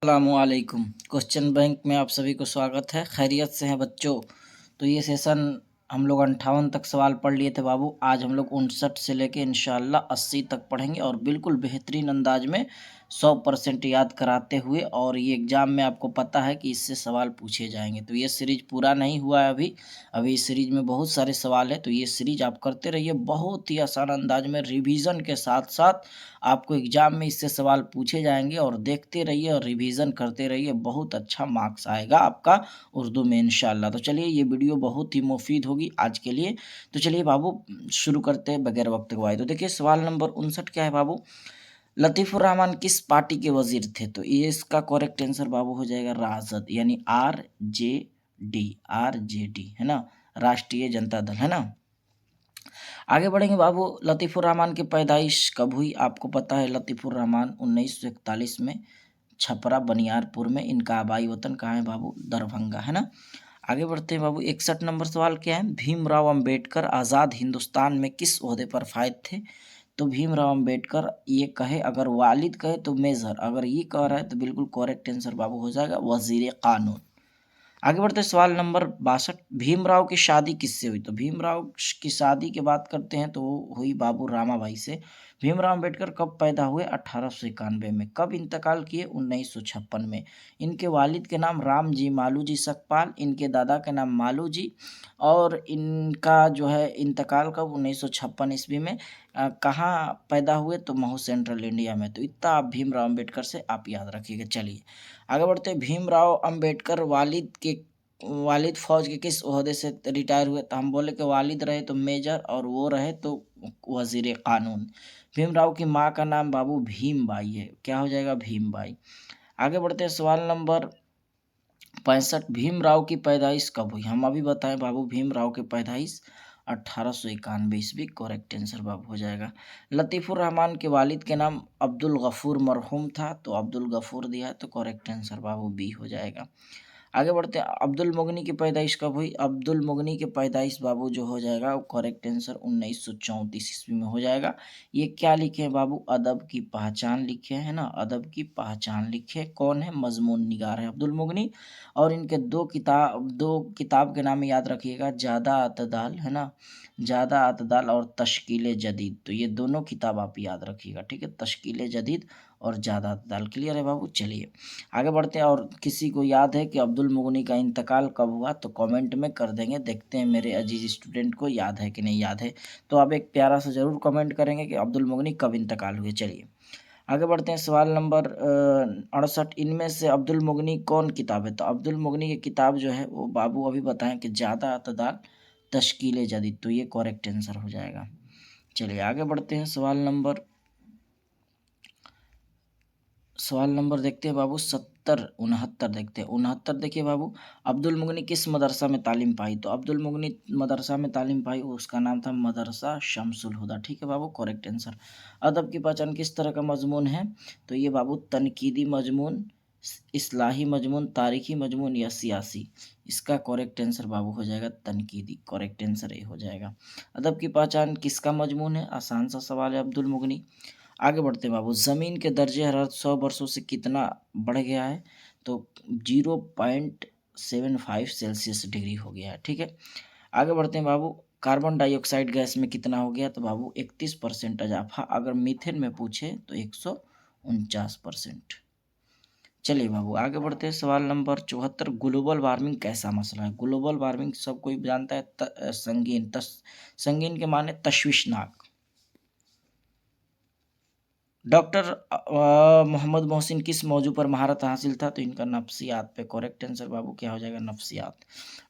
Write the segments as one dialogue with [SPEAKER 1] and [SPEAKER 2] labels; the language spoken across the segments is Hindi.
[SPEAKER 1] अस्सलामुअलैकुम। क्वेश्चन बैंक में आप सभी को स्वागत है। खैरियत से हैं बच्चों? तो ये सेशन हम लोग 58 तक सवाल पढ़ लिए थे बाबू। आज हम लोग 59 से लेके इंशाअल्लाह 80 तक पढ़ेंगे और बिल्कुल बेहतरीन अंदाज में 100% याद कराते हुए। और ये एग्ज़ाम में आपको पता है कि इससे सवाल पूछे जाएंगे। तो ये सीरीज पूरा नहीं हुआ है अभी इस सीरीज में बहुत सारे सवाल है। तो ये सीरीज आप करते रहिए, बहुत ही आसान अंदाज में रिवीजन के साथ साथ आपको एग्जाम में इससे सवाल पूछे जाएंगे। और देखते रहिए और रिवीजन करते रहिए, बहुत अच्छा मार्क्स आएगा आपका उर्दू में इंशाअल्लाह। तो चलिए, ये वीडियो बहुत ही मुफीद होगी आज के लिए। तो चलिए बाबू, शुरू करते हैं बगैर वक्त गवाए। तो देखिए, सवाल नंबर 59 क्या है बाबू? लतीफ़ुर रहमान किस पार्टी के वजीर थे? तो ये इसका करेक्ट आंसर बाबू हो जाएगा राजद, यानी RJD है ना, राष्ट्रीय जनता दल है ना। आगे बढ़ेंगे बाबू। लतीफ़ुर रहमान की पैदाइश कब हुई? आपको पता है, लतीफ़ुर रहमान 1941 में छपरा बनियारपुर में। इनका आबाई वतन कहाँ है बाबू? दरभंगा है ना। आगे बढ़ते हैं बाबू। 61 नंबर सवाल क्या है? भीमराव अंबेडकर आज़ाद हिंदुस्तान में किस ओहदे पर फायद थे? तो भीमराव अंबेडकर, ये कहे अगर वालिद कहे तो मेजर, अगर ये कह रहा है तो बिल्कुल करेक्ट आंसर बाबू हो जाएगा वजीर कानून। आगे बढ़ते हैं, सवाल नंबर 62। भीमराव की शादी किससे हुई? तो भीमराव की शादी की बात करते हैं तो हुई बाबू रामाबाई से। भीमराव अंबेडकर कब पैदा हुए? 1891 में। कब इंतकाल किए? 1956 में। इनके वालिद के नाम राम जी मालू जी सकपाल, इनके दादा के नाम मालू जी। और इनका जो है इंतकाल कब? 1956 ईस्वी में। कहाँ पैदा हुए? तो महू सेंट्रल इंडिया में। तो इतना आप भीमराव अंबेडकर से आप याद रखिएगा। चलिए आगे बढ़ते हैं। भीमराव अंबेडकर वालिद फौज के किस ओहदे से रिटायर हुए? तो हम बोले कि वालिद रहे तो मेजर और वो रहे तो वजीर कानून। भीमराव की माँ का नाम बाबू भीमबाई है। क्या हो जाएगा? भीमबाई। आगे बढ़ते हैं, सवाल नंबर 65। भीमराव की पैदाइश कब हुई? हम अभी बताएं बाबू, भीमराव की पैदाइश 1891 ईस्वी। करेक्ट आंसर बाबू हो जाएगा। लतीफ़ुर रहमान के वालिद के नाम अब्दुल गफूर मरहूम था, तो अब्दुल गफूर दिया है, तो करेक्ट आंसर बाबू बी हो जाएगा। आगे बढ़ते हैं। अब्दुल मुगनी की पैदाइश कब हुई? अब्दुल मुगनी की पैदाइश बाबू जो हो जाएगा वो करेक्ट आंसर 1934 ईस्वी में हो जाएगा। ये क्या लिखे हैं बाबू? अदब की पहचान लिखे हैं ना, अदब की पहचान लिखे। कौन है? मजमून निगार है अब्दुल मुगनी। और इनके दो किताब के नाम याद रखिएगा, ज़्यादा अतदाल है ना, ज़्यादा अतदाल और तश्कील जदीद। तो ये दोनों किताब आप याद रखिएगा, ठीक है, तश्कील जदीद और ज़्यादा अतदाल। क्लियर है बाबू? चलिए आगे बढ़ते हैं। और किसी को याद है कि अब्दुल मुगनी का इंतकाल कब हुआ? तो कमेंट में कर देंगे, देखते हैं मेरे अजीज स्टूडेंट को याद है कि नहीं याद है। तो आप एक प्यारा सा ज़रूर कमेंट करेंगे कि अब्दुल मुगनी कब इंतकाल हुए। चलिए आगे बढ़ते हैं, सवाल नंबर 68। इनमें से अब्दुल मुगनी कौन किताब है? तो अब्दुल मुगनी की किताब जो है वो बाबू अभी बताएं कि ज़्यादा अतदाल तश्कील जदीद। तो ये करेक्ट आंसर हो जाएगा। चलिए आगे बढ़ते हैं, सवाल नंबर देखते हैं बाबू 69 देखते हैं। 69 देखिए बाबू, अब्दुल मुगनी किस मदरसा में तालीम पाई? तो अब्दुल मुगनी मदरसा में तालीम पाई, उसका नाम था मदरसा शमसुल हुदा। ठीक है बाबू, करेक्ट आंसर। अदब की पहचान किस तरह का मजमून है? तो ये बाबू तनकीदी मजमून, इस्लाही मजमून, तारीखी मजमून या सियासी। इसका करेक्ट आंसर बाबू हो जाएगा तनकीदी। करेक्ट आंसर ये हो जाएगा। अदब की पहचान किसका मजमून है? आसान सा सवाल है, अब्दुल मुगनी। आगे बढ़ते हैं बाबू। ज़मीन के दर्जे हरारत 100 वर्षों से कितना बढ़ गया है? तो 0.75 सेल्सियस डिग्री हो गया है। ठीक है, आगे बढ़ते हैं बाबू। कार्बन डाइऑक्साइड गैस में कितना हो गया? तो बाबू 31% इजाफा। अगर मीथेन में पूछे तो 149%। चलिए बाबू आगे बढ़ते हैं, सवाल नंबर 74। ग्लोबल वार्मिंग कैसा मसला है? ग्लोबल वार्मिंग सब कोई जानता है, संगीन के माने तश्वीशनाक। डॉक्टर मोहम्मद मोहसिन किस मौजू पर महारत हासिल था? तो इनका नफ्सियात पे। करेक्ट आंसर बाबू क्या हो जाएगा? नफ्सियात।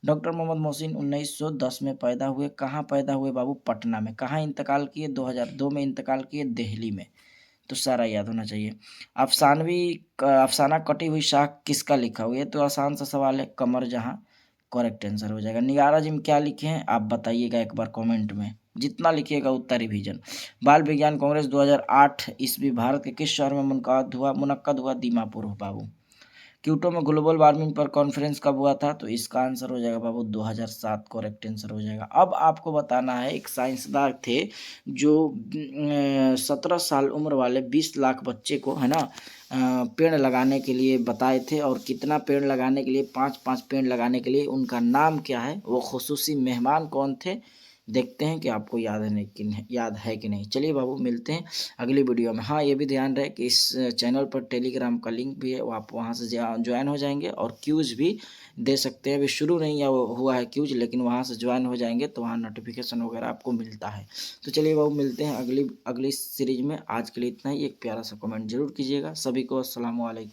[SPEAKER 1] डॉक्टर मोहम्मद मोहसिन 1910 में पैदा हुए। कहाँ पैदा हुए बाबू? पटना में। कहाँ इंतकाल किए? 2002 में इंतकाल किए, दिल्ली में। तो सारा याद होना चाहिए। अफसाना कटी हुई शाख किसका लिखा हुआ? ये तो आसान सा सवाल है, कमर जहाँ। करेक्ट आंसर हो जाएगा। निगारा जी में क्या लिखे हैं आप बताइएगा एक बार कमेंट में, जितना लिखिएगा उतना रिवीजन। बाल विज्ञान कांग्रेस 2008 ईस्वी भारत के किस शहर में मुनक्कद हुआ? दीमापुर बाबू। क्योटो में ग्लोबल वार्मिंग पर कॉन्फ्रेंस कब हुआ था? तो इसका आंसर हो जाएगा बाबू 2007। करेक्ट आंसर हो जाएगा। अब आपको बताना है, एक साइंसदान थे जो 17 साल उम्र वाले 20 लाख बच्चे को है ना पेड़ लगाने के लिए बताए थे और कितना पेड़ लगाने के लिए 5-5 पेड़ लगाने के लिए उनका नाम क्या है, वो खुसूसी मेहमान कौन थे, देखते हैं कि आपको याद है नहीं कि नहीं, याद है कि नहीं। चलिए बाबू मिलते हैं अगली वीडियो में। हाँ ये भी ध्यान रहे कि इस चैनल पर टेलीग्राम का लिंक भी है, वो आप वहाँ से ज्वाइन हो जाएंगे और क्यूज़ भी दे सकते हैं। अभी शुरू नहीं हुआ है क्यूज, लेकिन वहाँ से ज्वाइन हो जाएंगे तो वहाँ नोटिफिकेशन वगैरह आपको मिलता है। तो चलिए बाबू मिलते हैं अगली अगली सीरीज में। आज के लिए इतना ही। एक प्यारा सा कमेंट जरूर कीजिएगा। सभी को अस्सलाम वालेकुम।